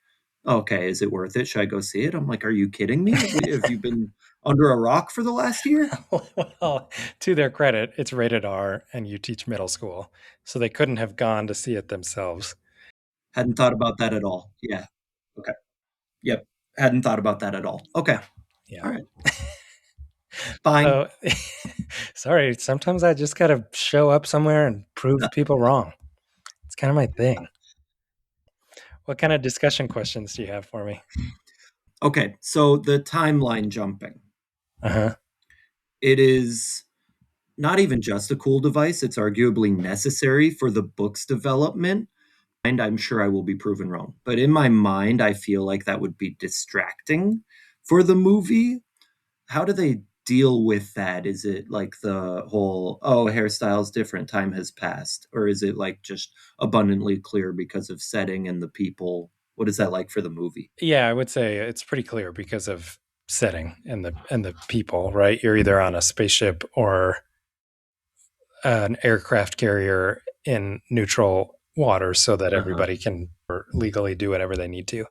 okay, is it worth it? Should I go see it? I'm like, are you kidding me? Have you been under a rock for the last year? Well, to their credit, it's rated R and you teach middle school. So they couldn't have gone to see it themselves. Hadn't thought about that at all. Yeah. Okay. Yep. Hadn't thought about that at all. Okay. Yeah. All right. Fine. So, sorry, sometimes I just got to show up somewhere and prove people wrong. It's kind of my thing. What kind of discussion questions do you have for me? Okay, so the timeline jumping. Uh-huh. It is not even just a cool device, it's arguably necessary for the book's development. And I'm sure I will be proven wrong. But in my mind, I feel like that would be distracting for the movie. How do they deal with that? Is it like the whole, oh, hairstyle's different, time has passed? Or is it like just abundantly clear because of setting and the people? What is that like for the movie? Yeah, I would say it's pretty clear because of setting and the people, right? You're either on a spaceship or an aircraft carrier in neutral waters so that everybody can legally do whatever they need to.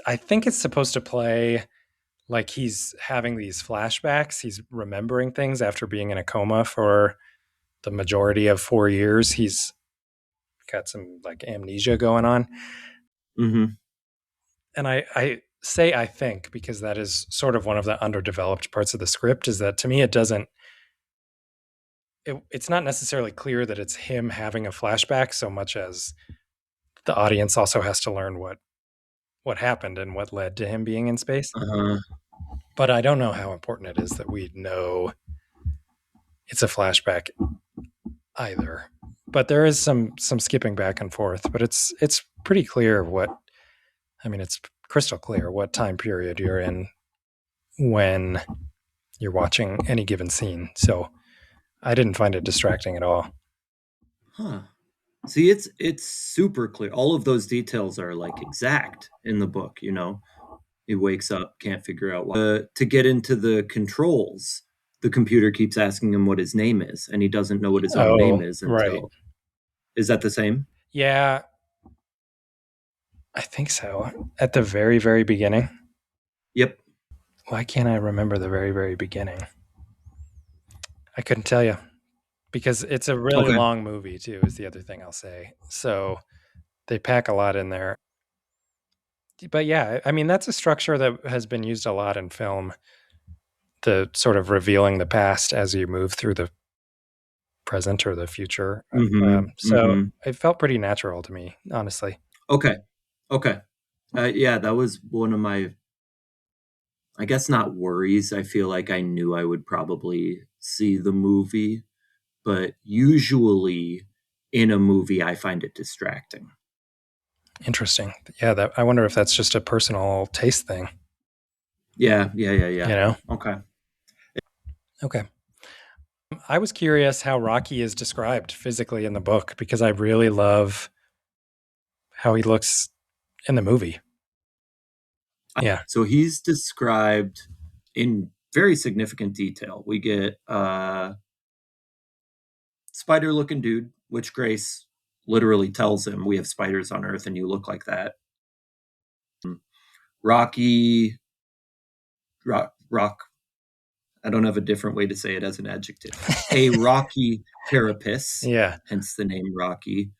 I think it's supposed to play like he's having these flashbacks. He's remembering things after being in a coma for the majority of 4 years. He's got some like amnesia going on. And I say I think because that is sort of one of the underdeveloped parts of the script, is that to me it's not necessarily clear that it's him having a flashback so much as the audience also has to learn what happened and what led to him being in space. But I don't know how important it is that we know it's a flashback either. But there is some skipping back and forth, but it's pretty clear it's crystal clear what time period you're in when you're watching any given scene. So I didn't find it distracting at all. See, it's super clear. All of those details are like exact in the book, you know. He wakes up, can't figure out why. To get into the controls, the computer keeps asking him what his name is, and he doesn't know what his own name is until. Right. Is that the same? Yeah, I think so. At the very, very beginning. Yep. Why can't I remember the very, very beginning? I couldn't tell you because it's a really long movie too, is the other thing I'll say. So they pack a lot in there. But yeah, I mean, that's a structure that has been used a lot in film, the sort of revealing the past as you move through the present or the future. It felt pretty natural to me, honestly. Okay. Yeah, that was one of my, I guess not worries. I feel like I knew I would probably see the movie, but usually in a movie, I find it distracting. Interesting. Yeah, I wonder if that's just a personal taste thing. Yeah. Okay. Okay. I was curious how Rocky is described physically in the book because I really love how he looks in the movie. Yeah. So he's described in very significant detail. We get spider looking dude, which Grace literally tells him, we have spiders on Earth and you look like that. Rocky, rock. I don't have a different way to say it as an adjective. A rocky carapace, Yeah. hence the name Rocky.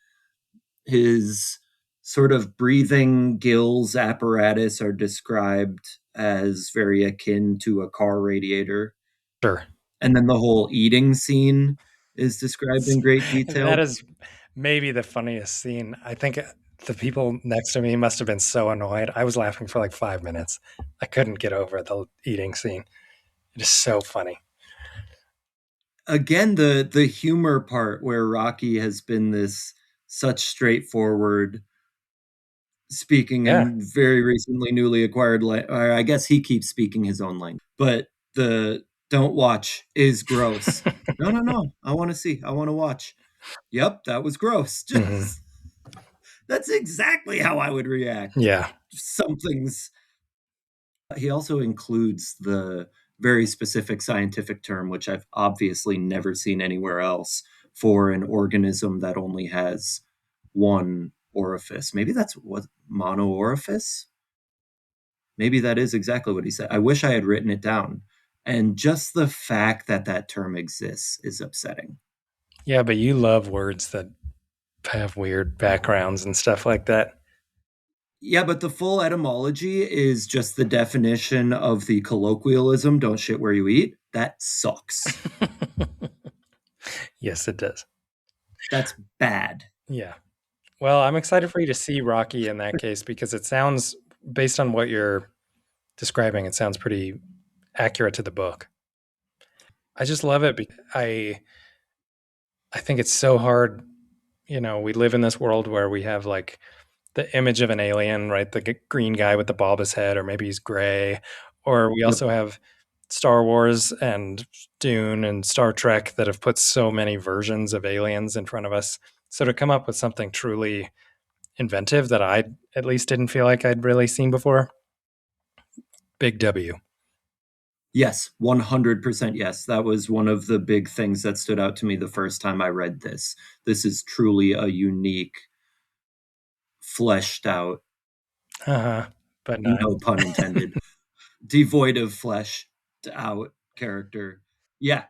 His sort of breathing gills apparatus are described as very akin to a car radiator. Sure. And then the whole eating scene is described in great detail. That is maybe the funniest scene. I think the people next to me must have been so annoyed. I was laughing for like 5 minutes. I couldn't get over the eating scene. It is so funny. Again, the humor part where Rocky has been this such straightforward speaking and very recently newly acquired I guess he keeps speaking his own language. But the don't watch is gross. No. I want to see. I want to watch. Yep, that was gross. Just that's exactly how I would react. Yeah. Something's. He also includes the very specific scientific term, which I've obviously never seen anywhere else, for an organism that only has one orifice. Maybe that's what monoorifice? Maybe that is exactly what he said. I wish I had written it down. And just the fact that that term exists is upsetting. Yeah, but you love words that have weird backgrounds and stuff like that. Yeah, but the full etymology is just the definition of the colloquialism, don't shit where you eat. That sucks. Yes, it does. That's bad. Yeah. Well, I'm excited for you to see Rocky in that case because it sounds, based on what you're describing, it sounds pretty accurate to the book. I just love it. I think it's so hard. You know, we live in this world where we have like the image of an alien, right? The green guy with the bulbous head, or maybe he's gray. Or we also have Star Wars and Dune and Star Trek that have put so many versions of aliens in front of us. So to come up with something truly inventive that I at least didn't feel like I'd really seen before, big W. Yes, 100% yes. That was one of the big things that stood out to me the first time I read this. This is truly a unique, fleshed out, but not. no pun intended, devoid of fleshed out character. Yeah,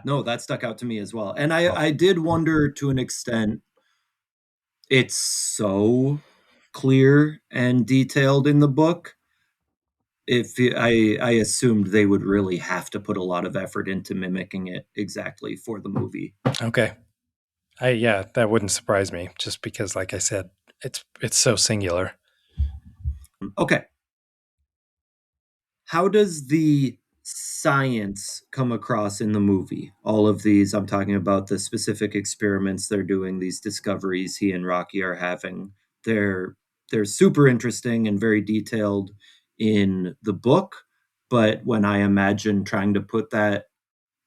no, that stuck out to me as well. And I did wonder to an extent, it's so clear and detailed in the book. If I assumed they would really have to put a lot of effort into mimicking it exactly for the movie. Okay. Yeah, that wouldn't surprise me just because, like I said, it's so singular. Okay. How does the science come across in the movie? All of these, I'm talking about the specific experiments they're doing, these discoveries he and Rocky are having. They're super interesting and very detailed in the book, but when I imagine trying to put that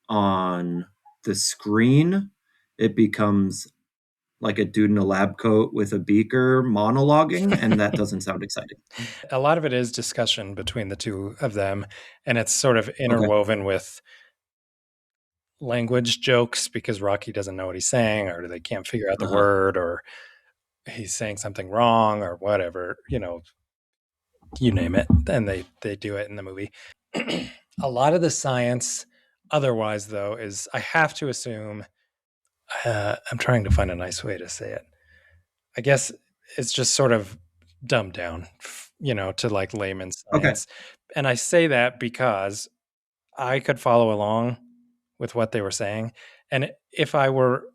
on the screen, it becomes like a dude in a lab coat with a beaker monologuing, and that doesn't sound exciting. A lot of it is discussion between the two of them, and it's sort of interwoven with language jokes because Rocky doesn't know what he's saying, or they can't figure out the word, or he's saying something wrong, or whatever, you know, you name it, and they do it in the movie. A lot of the science otherwise, though, is, I have to assume, I'm trying to find a nice way to say it. I guess it's just sort of dumbed down, you know, to like layman's science. And I say that because I could follow along with what they were saying. And if I were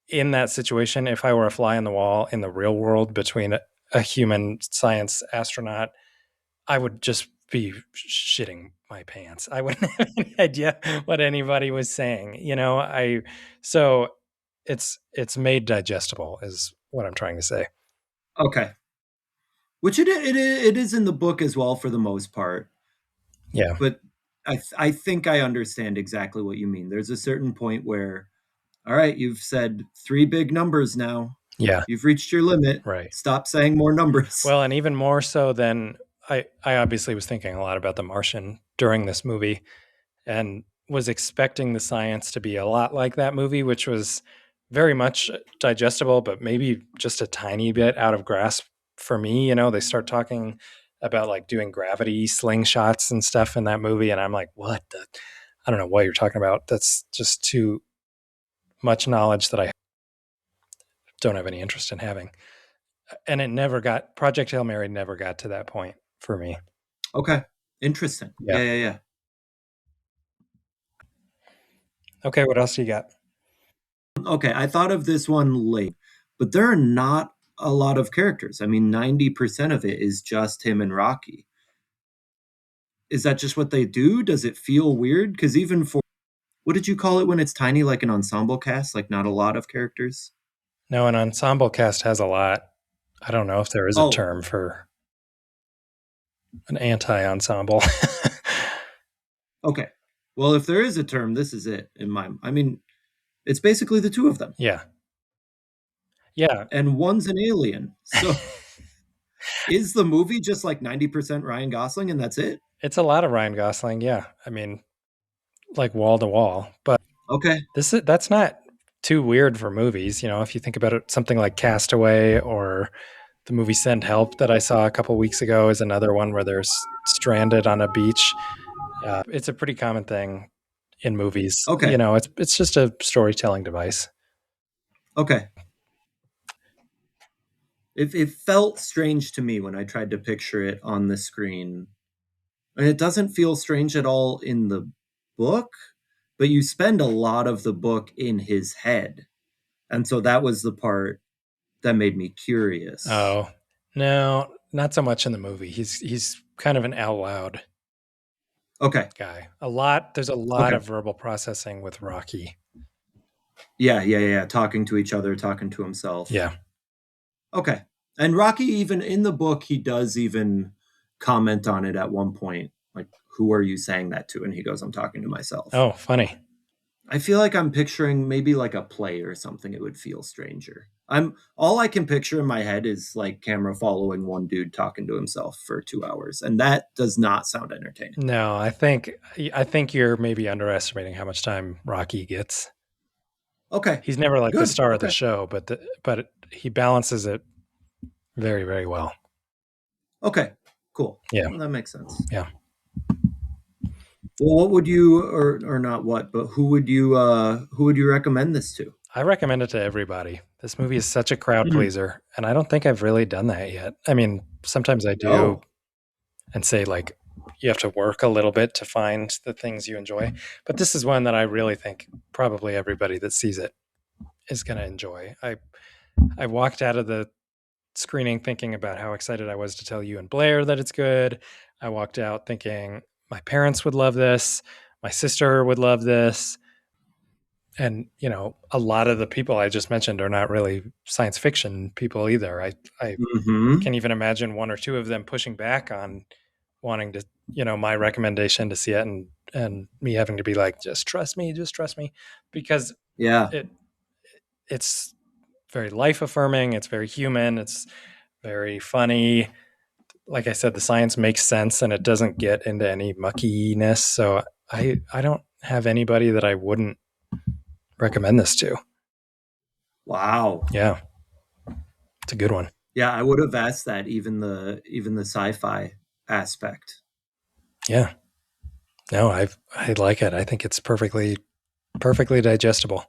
in that situation, if I were a fly on the wall in the real world between a human science astronaut, I would just be shitting my pants. I wouldn't have any idea what anybody was saying. You know, so it's made digestible is what I'm trying to say. Okay. Which it is in the book as well for the most part. Yeah. But I think I understand exactly what you mean. There's a certain point where, all right, you've said 3 big numbers now. Yeah. You've reached your limit. Right. Stop saying more numbers. Well, and even more so than I obviously was thinking a lot about The Martian during this movie and was expecting the science to be a lot like that movie, which was very much digestible, but maybe just a tiny bit out of grasp for me. You know, they start talking about like doing gravity slingshots and stuff in that movie. And I'm like, what? I don't know what you're talking about. That's just too much knowledge that I don't have any interest in having. And it never got, Project Hail Mary never got to that point for me. Okay. Interesting. Yeah. Yeah. Okay, what else do you got? Okay, I thought of this one late, but there are not a lot of characters. I mean, 90% of it is just him and Rocky. Is that just what they do? Does it feel weird? Because even for, what did you call it when it's tiny, like an ensemble cast, like not a lot of characters? No, an ensemble cast has a lot. I don't know if there is a term for an anti-ensemble. Okay. Well, if there is a term, this is it in my, I mean, it's basically the two of them. Yeah. Yeah. And one's an alien. So is the movie just like 90% Ryan Gosling and that's it? It's a lot of Ryan Gosling, yeah. I mean, like wall to wall. But okay, that's not too weird for movies. You know, if you think about it, something like Castaway or the movie Send Help that I saw a couple weeks ago is another one where they're stranded on a beach. It's a pretty common thing in movies. Okay. You know, it's just a storytelling device. Okay. It felt strange to me when I tried to picture it on the screen. And it doesn't feel strange at all in the book, but you spend a lot of the book in his head. And so that was the part that made me curious. Oh, no, not so much in the movie. He's kind of an out loud guy. There's a lot of verbal processing with Rocky. Yeah. Talking to each other, talking to himself. Yeah. Okay. And Rocky, even in the book, he does even comment on it at one point. Like, who are you saying that to? And he goes, I'm talking to myself. Oh, funny. I feel like I'm picturing maybe like a play or something. It would feel stranger. All I can picture in my head is like camera following one dude talking to himself for 2 hours. And that does not sound entertaining. No, I think you're maybe underestimating how much time Rocky gets. Okay. He's never like the star of the show, but he balances it very, very well. Okay, cool. Yeah. Well, that makes sense. Yeah. Well, what would you, or not what, but who would you recommend this to? I recommend it to everybody. This movie is such a crowd pleaser, and I don't think I've really done that yet. I mean, sometimes I do and say like, you have to work a little bit to find the things you enjoy. But this is one that I really think probably everybody that sees it is going to enjoy. I walked out of the screening thinking about how excited I was to tell you and Blair that it's good. I walked out thinking my parents would love this. My sister would love this. And, you know, a lot of the people I just mentioned are not really science fiction people either. I can't even imagine one or two of them pushing back on wanting to, you know, my recommendation to see it and me having to be like, just trust me, because it's very life affirming. It's very human. It's very funny. Like I said, the science makes sense and it doesn't get into any muckiness. So I don't have anybody that I wouldn't recommend this to. Wow. Yeah. It's a good one. Yeah, I would have asked that, even the sci-fi aspect. Yeah. No, I like it. I think it's perfectly digestible.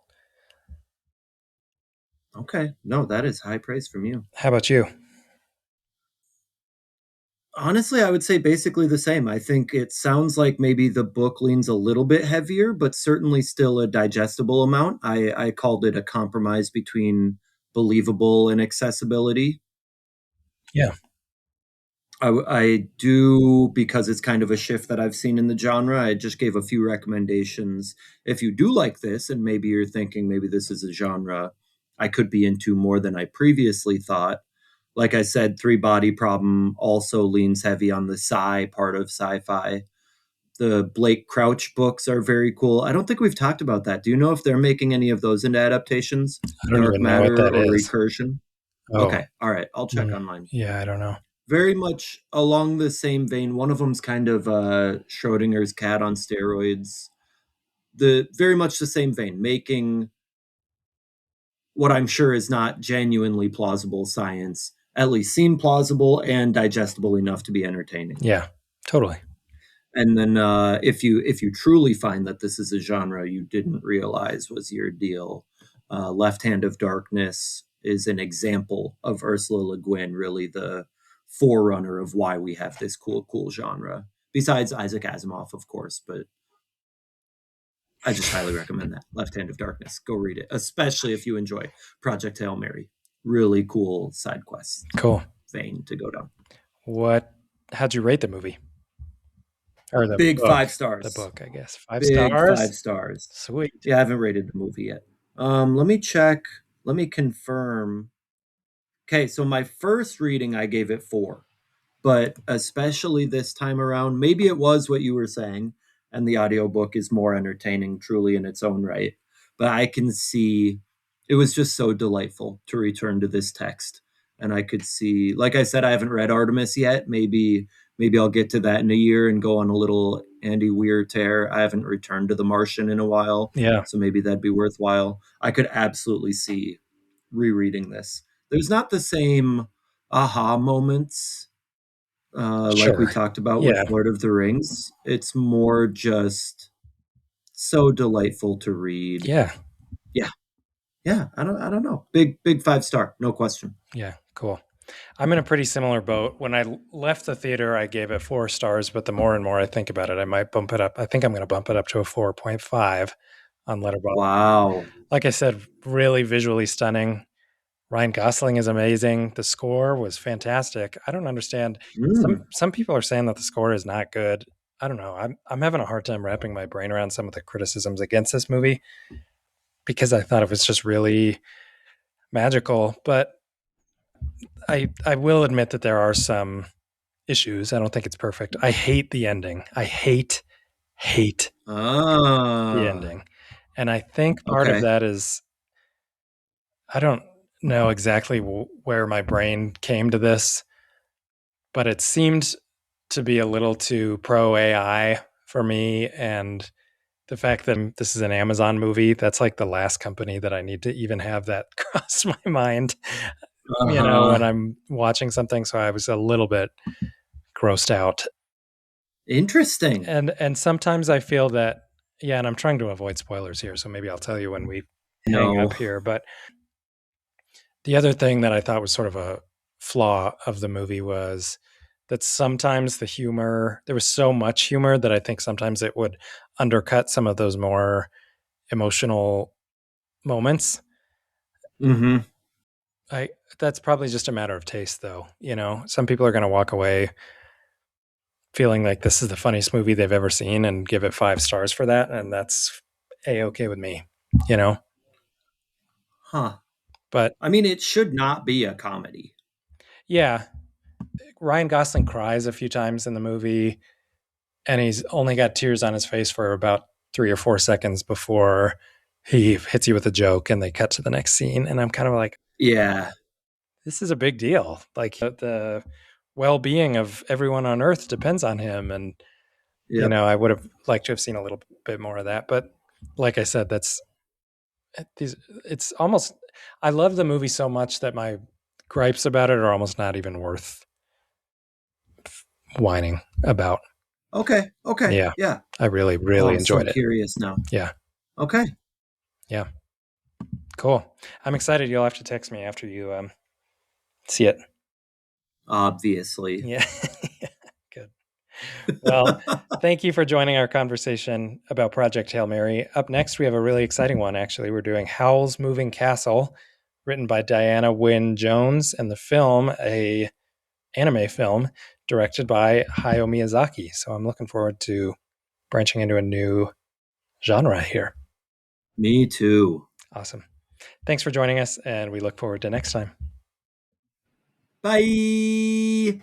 Okay. No, that is high praise from you. How about you? Honestly, I would say basically the same. I think it sounds like maybe the book leans a little bit heavier, but certainly still a digestible amount. I called it a compromise between believable and accessibility. Yeah. I do, because it's kind of a shift that I've seen in the genre. I just gave a few recommendations. If you do like this, and maybe you're thinking maybe this is a genre I could be into more than I previously thought. Like I said, Three Body Problem also leans heavy on the sci part of sci-fi. The Blake Crouch books are very cool. I don't think we've talked about that. Do you know if they're making any of those into adaptations? I don't Dark even know what Matter that or is. Recursion? Oh. Okay. All right. I'll check online. Yeah, I don't know. Very much along the same vein. One of them's kind of Schrodinger's cat on steroids. Very much the same vein, making what I'm sure is not genuinely plausible science at least seem plausible and digestible enough to be entertaining. Yeah, totally. And then if you truly find that this is a genre you didn't realize was your deal, Left Hand of Darkness is an example of Ursula Le Guin, really the forerunner of why we have this cool genre. Besides Isaac Asimov, of course, but I just highly recommend that. Left Hand of Darkness. Go read it, especially if you enjoy Project Hail Mary. Really cool side quest. Cool. Vein to go down. How'd you rate the movie? Or the big book, 5 stars. The book, I guess. Big stars? 5 stars. Sweet. Yeah, I haven't rated the movie yet. Let me check. Let me confirm. Okay, so my first reading, I gave it 4. But especially this time around, maybe it was what you were saying, and the audiobook is more entertaining truly in its own right. But I can see it was just so delightful to return to this text. And I could see, like I said, I haven't read Artemis yet. Maybe I'll get to that in a year and go on a little Andy Weir tear. I haven't returned to The Martian in a while. Yeah. So maybe that'd be worthwhile. I could absolutely see rereading this. There's not the same aha moments like we talked about with Lord of the Rings. It's more just so delightful to read. Yeah. I don't know. Big 5 star, no question. Yeah, cool. I'm in a pretty similar boat. When I left the theater, I gave it 4 stars, but the more and more I think about it, I might bump it up. I think I'm going to bump it up to a 4.5 on Letterboxd. Wow. Like I said, really visually stunning. Ryan Gosling is amazing. The score was fantastic. I don't understand. Some people are saying that the score is not good. I don't know. I'm having a hard time wrapping my brain around some of the criticisms against this movie because I thought it was just really magical. But I will admit that there are some issues. I don't think it's perfect. I hate the ending. I hate the ending. And I think part of that is I don't know exactly where my brain came to this, but it seemed to be a little too pro AI for me. And the fact that this is an Amazon movie, that's like the last company that I need to even have that cross my mind, you know, when I'm watching something. So I was a little bit grossed out. Interesting. And sometimes I feel that, yeah, and I'm trying to avoid spoilers here, so maybe I'll tell you when we hang up here. But the other thing that I thought was sort of a flaw of the movie was that sometimes the humor, there was so much humor that I think sometimes it would undercut some of those more emotional moments. Mm-hmm. That's probably just a matter of taste, though. You know, some people are going to walk away feeling like this is the funniest movie they've ever seen and give it 5 stars for that. And that's A-okay with me, you know? Huh. But I mean, it should not be a comedy. Yeah. Ryan Gosling cries a few times in the movie, and he's only got tears on his face for about 3 or 4 seconds before he hits you with a joke and they cut to the next scene. And I'm kind of like, yeah, this is a big deal. Like the well-being of everyone on Earth depends on him. And, you know, I would have liked to have seen a little bit more of that. But like I said, it's almost, I love the movie so much that my gripes about it are almost not even worth whining about. Okay. Yeah. I really enjoyed it. I'm curious now. Yeah. Okay. Yeah. Cool. I'm excited. You'll have to text me after you see it. Obviously. Yeah. Good. Well, thank you for joining our conversation about Project Hail Mary. Up next, we have a really exciting one, actually. We're doing Howl's Moving Castle, written by Diana Wynne Jones, and the film, a anime film, directed by Hayao Miyazaki. So I'm looking forward to branching into a new genre here. Me too. Awesome. Thanks for joining us, and we look forward to next time. Bye.